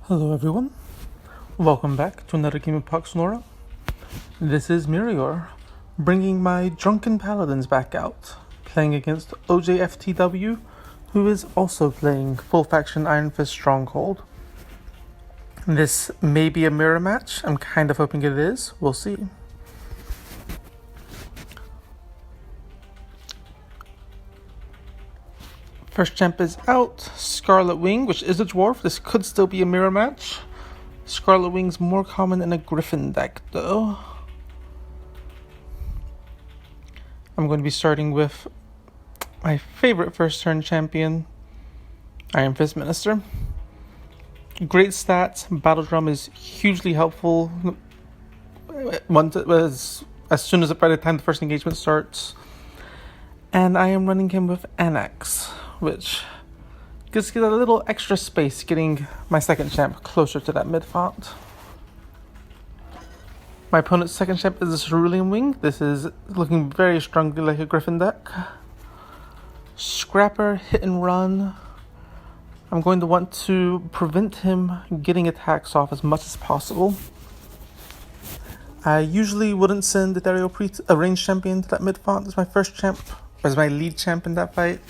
Hello everyone, welcome back to another game of Pax Nora. This is Mirior, bringing my drunken paladins back out, playing against OJFTW, who is also playing full faction Iron Fist Stronghold. This may be a mirror match, I'm kind of hoping it is, we'll see. First champ is out, Scarlet Wing, which is a dwarf. This could still be a mirror match. Scarlet Wing's more common in a Griffin deck, though. I'm going to be starting with my favorite first turn champion, Iron Fist Minister. Great stats, Battle Drum is hugely helpful as soon as by the time the first engagement starts. And I am running him with Annex, which gives a little extra space, getting my second champ closer to that mid font. My opponent's second champ is a Cerulean Wing. This is looking very strongly like a Griffin deck. Scrapper, hit and run. I'm going to want to prevent him getting attacks off as much as possible. I usually wouldn't send Ethereal Priest, a ranged champion, to that mid font as my first champ, as my lead champ in that fight.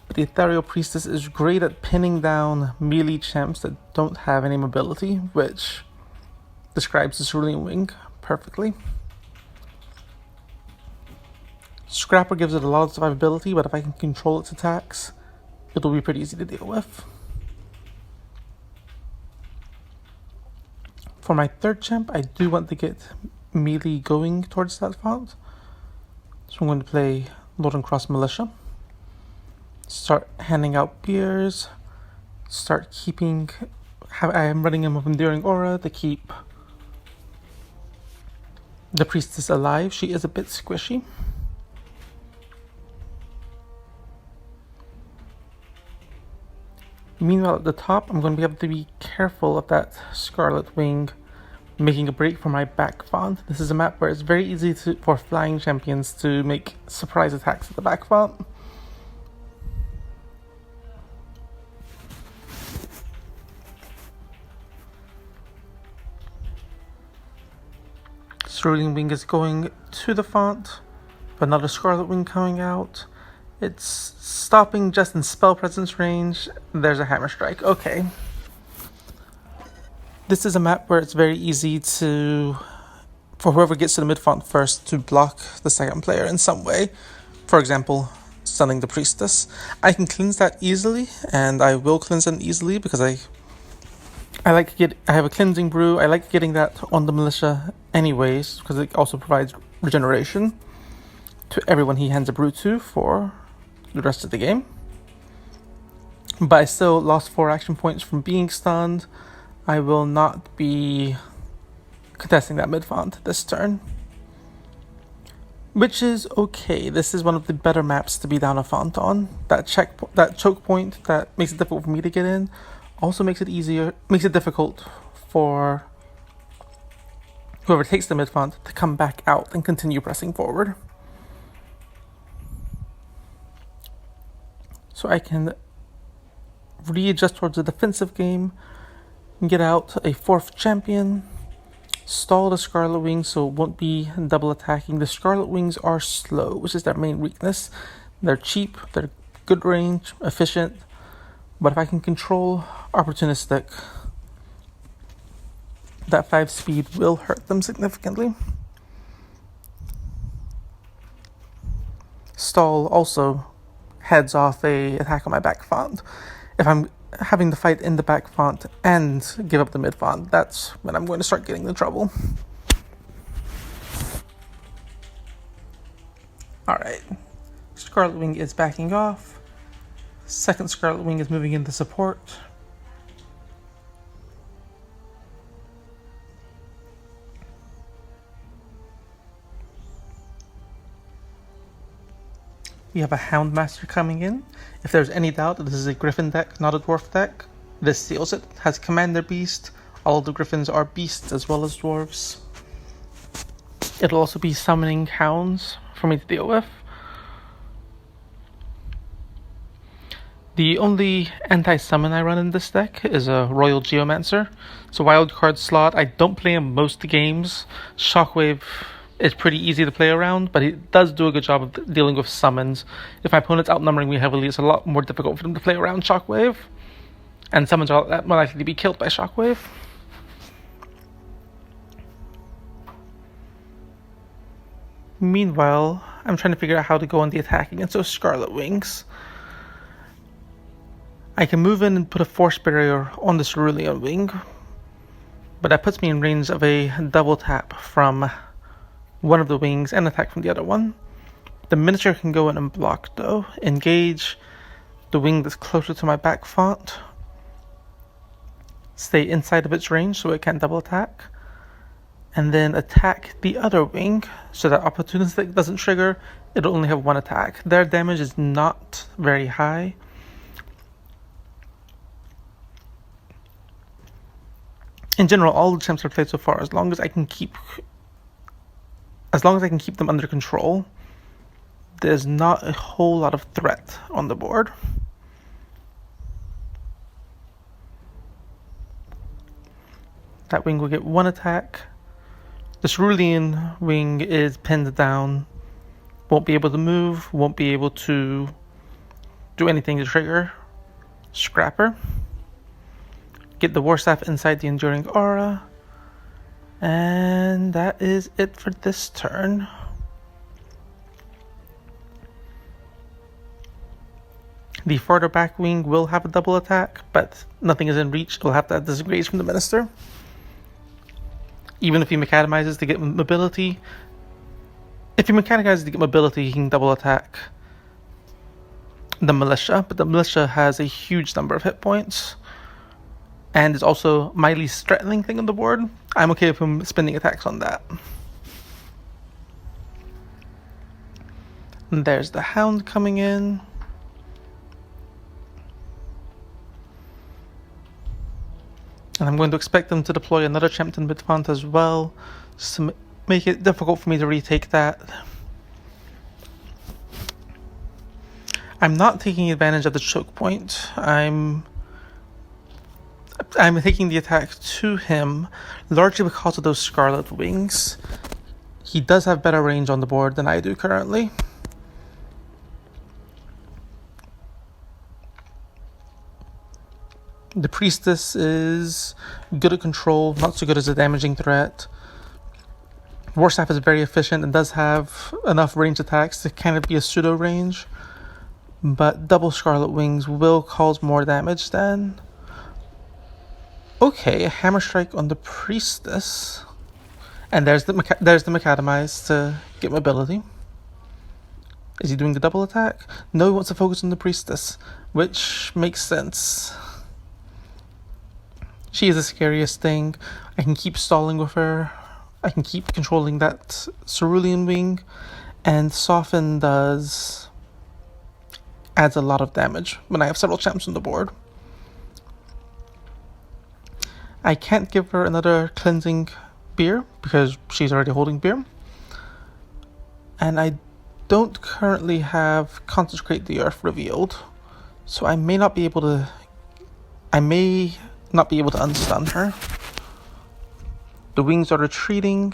But the Ethereal Priestess is great at pinning down melee champs that don't have any mobility, which describes the Cerulean Wing perfectly. Scrapper gives it a lot of survivability, but if I can control its attacks, it'll be pretty easy to deal with. For my third champ, I do want to get melee going towards that font. So I'm going to play Lord and Cross Militia. Start handing out beers. Start keeping... I am running him with Enduring Aura to keep the Priestess alive. She is a bit squishy. Meanwhile, at the top, I'm going to be able to be careful of that Scarlet Wing making a break for my back font. This is a map where it's very easy for flying champions to make surprise attacks at the back font. Cerulean Wing is going to the font. Another Scarlet Wing coming out. It's stopping just in spell presence range. There's a Hammer Strike. Okay. This is a map where it's very easy for whoever gets to the mid font first to block the second player in some way. For example, stunning the Priestess. I can cleanse that easily, and I will cleanse it easily because I have a cleansing brew. I like getting that on the militia anyways because it also provides regeneration to everyone he hands a brew to for the rest of the game. But I still lost 4 action points from being stunned. I will not be contesting that mid font this turn, which is okay. This is one of the better maps to be down a font on. That choke point that makes it difficult for me to get in also makes it difficult for whoever takes the mid font to come back out and continue pressing forward. So I can readjust towards the defensive game, get out a 4th champion, stall the Scarlet Wings so it won't be double attacking. The Scarlet Wings are slow, which is their main weakness. They're cheap, they're good range, efficient, but if I can control opportunistic, that 5 speed will hurt them significantly. Stall also heads off a attack on my back font. If I'm having to fight in the back font and give up the mid font, that's when I'm going to start getting in trouble. Alright, Scarlet Wing is backing off. Second Scarlet Wing is moving into support. We have a Houndmaster coming in. If there's any doubt that this is a Griffin deck, not a Dwarf deck, this seals it. It has Commander Beast. All of the Griffins are beasts as well as dwarves. It'll also be summoning hounds for me to deal with. The only anti-summon I run in this deck is a Royal Geomancer. It's a wildcard slot. I don't play in most games. Shockwave is pretty easy to play around, but it does do a good job of dealing with summons. If my opponent's outnumbering me heavily, it's a lot more difficult for them to play around Shockwave. And summons are more likely to be killed by Shockwave. Meanwhile, I'm trying to figure out how to go on the attack against those Scarlet Wings. I can move in and put a Force Barrier on the Cerulean Wing, but that puts me in range of a double tap from one of the wings and attack from the other one. The Miniature can go in and block though. Engage the wing that's closer to my back font. Stay inside of its range so it can't double attack. And then attack the other wing so that Opportunistic doesn't trigger. It'll only have one attack. Their damage is not very high. In general, all the champs I've played so far, as long as I can keep them under control, there's not a whole lot of threat on the board. That wing will get one attack. The Cerulean wing is pinned down, won't be able to move, won't be able to do anything to trigger Scrapper. Get the Warstaff inside the Enduring Aura. And that is it for this turn. The farther back wing will have a double attack, but nothing is in reach. It will have to disengage from the Minister. Even if he Macadamizes to get mobility. If he Macadamizes to get mobility, he can double attack the Militia, but the Militia has a huge number of hit points. And it's also my least threatening thing on the board. I'm okay with him spending attacks on that. And there's the Hound coming in. And I'm going to expect them to deploy another Champton Midfont as well, just to make it difficult for me to retake that. I'm not taking advantage of the choke point. I'm taking the attack to him largely because of those Scarlet Wings. He does have better range on the board than I do currently. The Priestess is good at control, not so good as a damaging threat. Warstaff is very efficient and does have enough range attacks to kind of be a pseudo range, but double Scarlet Wings will cause more damage then. Okay, a Hammer Strike on the Priestess. And there's the Macadamize to get mobility. Is he doing the double attack? No, he wants to focus on the Priestess, which makes sense. She is the scariest thing. I can keep stalling with her. I can keep controlling that Cerulean Wing. And Soften adds a lot of damage when I have several champs on the board. I can't give her another Cleansing Beer because she's already holding Beer. And I don't currently have Consecrate the Earth revealed. So I may not be able to unstun her. The wings are retreating.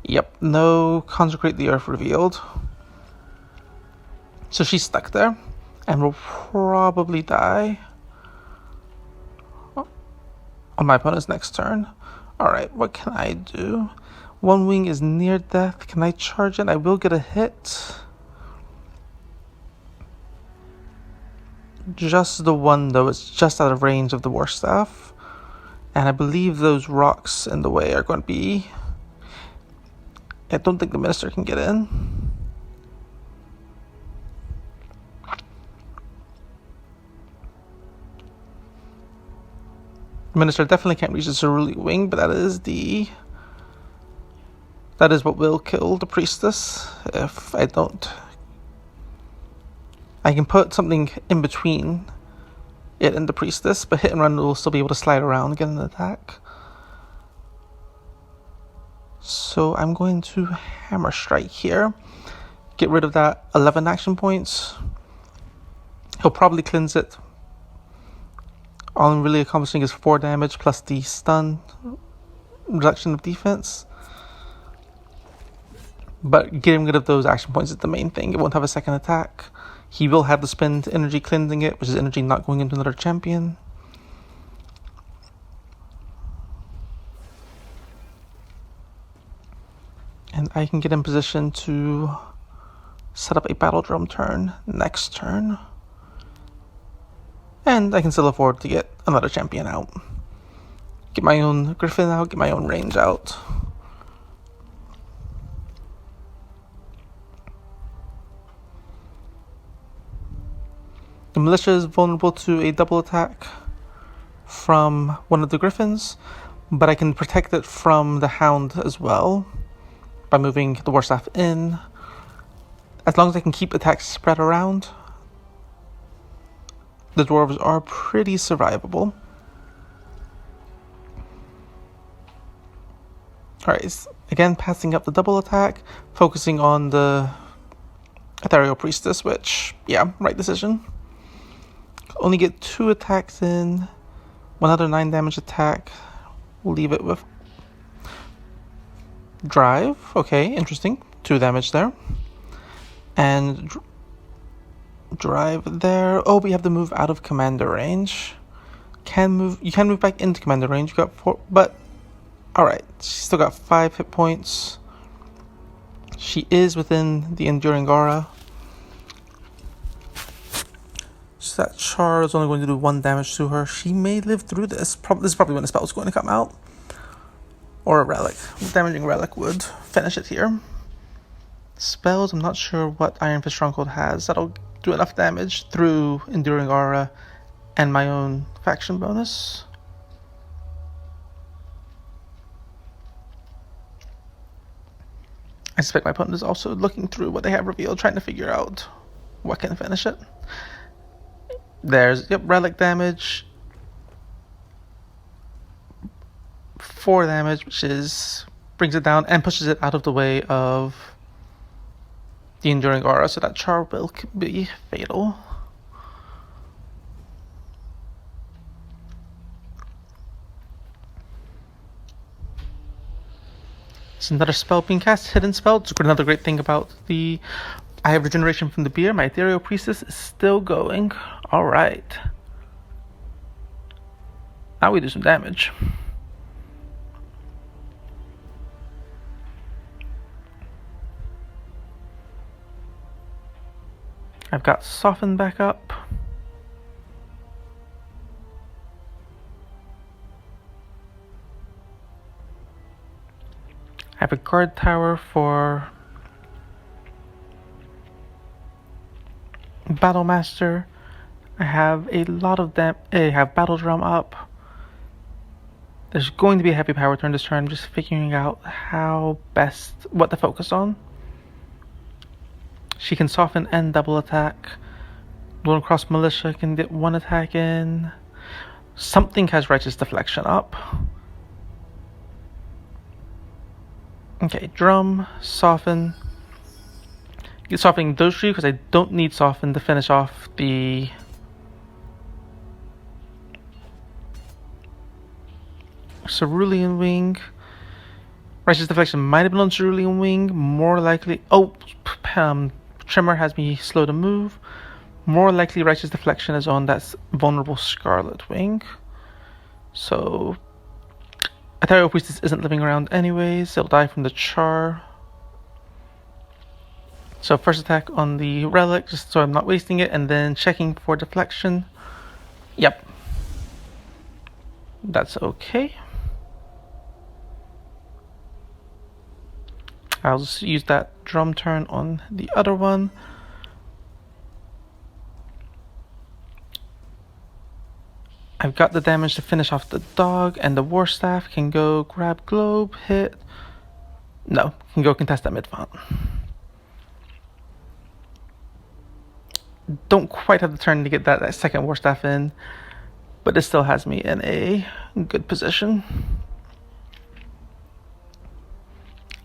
Yep, no Consecrate the Earth revealed. So she's stuck there and will probably die on my opponent's next turn. Alright, what can I do? One wing is near death. Can I charge it? I will get a hit. Just the one, though. It's just out of range of the Warstaff. And I believe those rocks in the way are going to be... I don't think the Minister can get in. The Minister definitely can't reach the Cerulean Wing, but that is what will kill the Priestess if I don't. I can put something in between it and the Priestess, but Hit and Run will still be able to slide around and get an attack. So I'm going to Hammer Strike here. get rid of that 11 action points. He'll probably cleanse it. All I'm really accomplishing is 4 damage plus the stun reduction of defense. But getting rid of those action points is the main thing. It won't have a second attack. He will have to spend energy cleansing it, which is energy not going into another champion. And I can get in position to set up a battle drum turn next turn. And I can still afford to get another champion out. Get my own Griffin out, get my own range out. The militia is vulnerable to a double attack from one of the Griffins, but I can protect it from the Hound as well by moving the war staff in. As long as I can keep attacks spread around, the dwarves are pretty survivable. Alright, again passing up the double attack, focusing on the Ethereal Priestess, which, yeah, right decision. Only get 2 attacks in, one other 9 damage attack. We'll leave it with Drive. Okay, interesting. 2 damage there. And Drive there. Oh, we have to move out of commander range. You can move back into commander range. You got 4, but alright. She's still got 5 hit points. She is within the Enduring Aura. So that char is only going to do 1 damage to her. She may live through this. This is probably when the spell is going to come out. Or a relic. Damaging relic would finish it here. Spells, I'm not sure what Iron Fist Stronghold has. That'll do enough damage through Enduring Aura and my own faction bonus. I suspect my opponent is also looking through what they have revealed, trying to figure out what can finish it. There's, yep, relic damage. 4 damage, which brings it down and pushes it out of the way of the Enduring Aura, so that char will be fatal. It's another spell being cast, hidden spell. It's another great thing about I have regeneration from the beer. My Ethereal Priestess is still going. Alright. Now we do some damage. I've got Soften back up. I have a guard tower for Battle Master. I have a lot of them. I have Battle Drum up. There's going to be a heavy power turn this turn. I'm just figuring out what to focus on. She can soften and double attack. Lone Cross Militia can get 1 attack in. Something has Righteous Deflection up. Okay, Drum, Soften. Get Softening those 3 because I don't need Soften to finish off the Cerulean Wing. Righteous Deflection might have been on Cerulean Wing. More likely... Oh, Tremor has me slow to move. More likely Righteous Deflection is on that vulnerable Scarlet Wing. So Ethereal Priestess isn't living around anyways. It'll die from the char. So first attack on the relic, just so I'm not wasting it, and then checking for deflection. Yep. That's okay. I'll just use that drum turn on the other one. I've got the damage to finish off the dog, and the war staff can go grab globe, hit. No, can go contest that mid-font. Don't quite have the turn to get that second war staff in, but it still has me in a good position.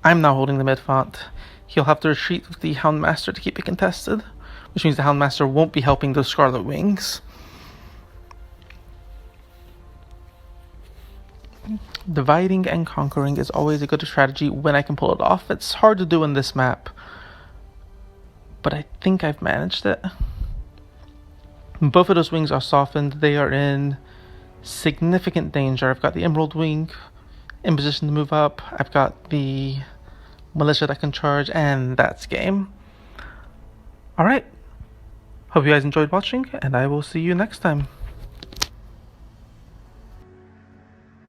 I'm now holding the mid-font. he'll have to retreat with the Houndmaster to keep it contested, which means the Houndmaster won't be helping those Scarlet Wings. Dividing and conquering is always a good strategy when I can pull it off. It's hard to do in this map, but I think I've managed it. Both of those wings are softened. They are in significant danger. I've got the Emerald Wing in position to move up. I've got the Militia that can charge, and that's game. Alright, hope you guys enjoyed watching, and I will see you next time.